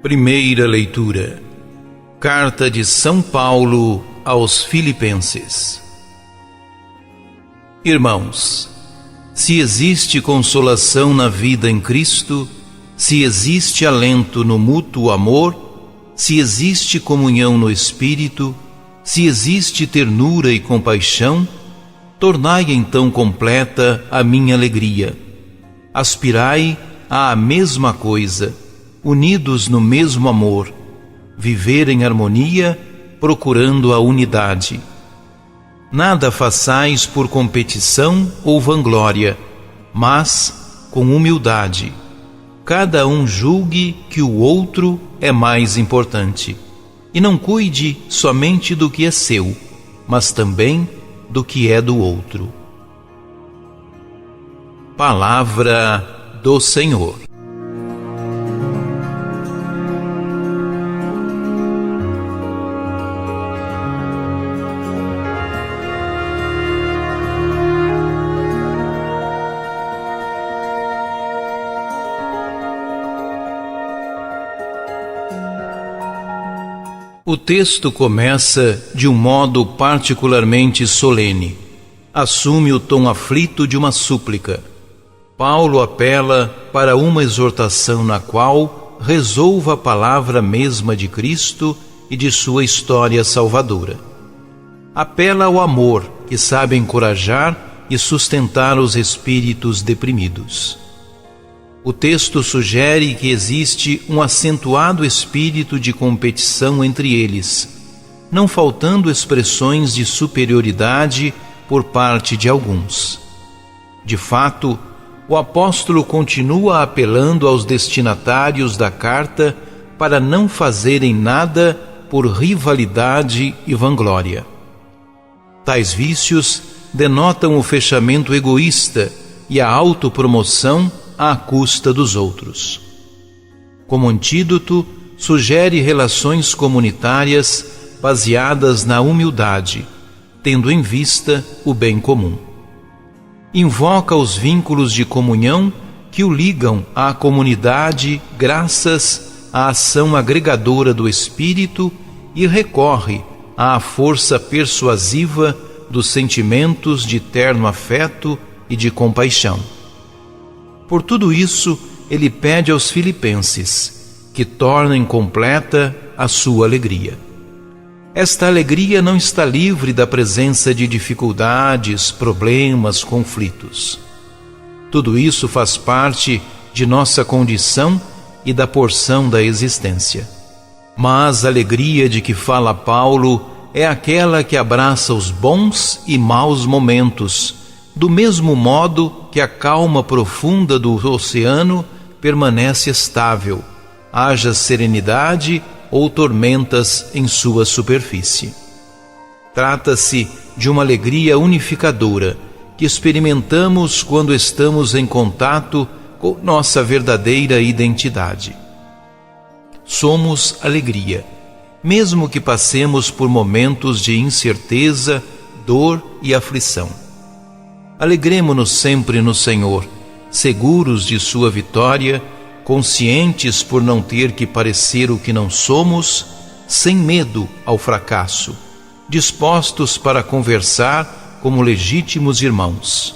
Primeira leitura. Carta de São Paulo aos Filipenses. Irmãos, se existe consolação na vida em Cristo, se existe alento no mútuo amor, se existe comunhão no Espírito, se existe ternura e compaixão, tornai então completa a minha alegria. Aspirai à mesma coisa, unidos no mesmo amor, viver em harmonia, procurando a unidade. Nada façais por competição ou vanglória, mas com humildade. Cada um julgue que o outro é mais importante, e não cuide somente do que é seu, mas também do que é do outro. Palavra do Senhor. O texto começa de um modo particularmente solene. Assume o tom aflito de uma súplica. Paulo apela para uma exortação na qual resolva a palavra mesma de Cristo e de sua história salvadora. Apela ao amor que sabe encorajar e sustentar os espíritos deprimidos. O texto sugere que existe um acentuado espírito de competição entre eles, não faltando expressões de superioridade por parte de alguns. De fato, o apóstolo continua apelando aos destinatários da carta para não fazerem nada por rivalidade e vanglória. Tais vícios denotam o fechamento egoísta e a autopromoção à custa dos outros. Como antídoto, sugere relações comunitárias baseadas na humildade, tendo em vista o bem comum. Invoca os vínculos de comunhão que o ligam à comunidade graças à ação agregadora do Espírito e recorre à força persuasiva dos sentimentos de terno afeto e de compaixão. Por tudo isso, ele pede aos filipenses que tornem completa a sua alegria. Esta alegria não está livre da presença de dificuldades, problemas, conflitos. Tudo isso faz parte de nossa condição e da porção da existência. Mas a alegria de que fala Paulo é aquela que abraça os bons e maus momentos, do mesmo modo que a calma profunda do oceano permanece estável, haja serenidade ou tormentas em sua superfície. Trata-se de uma alegria unificadora que experimentamos quando estamos em contato com nossa verdadeira identidade. Somos alegria, mesmo que passemos por momentos de incerteza, dor e aflição. Alegremo-nos sempre no Senhor, seguros de sua vitória, conscientes por não ter que parecer o que não somos, sem medo ao fracasso, dispostos para conversar como legítimos irmãos.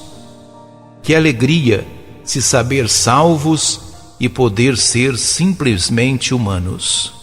Que alegria se saber salvos e poder ser simplesmente humanos.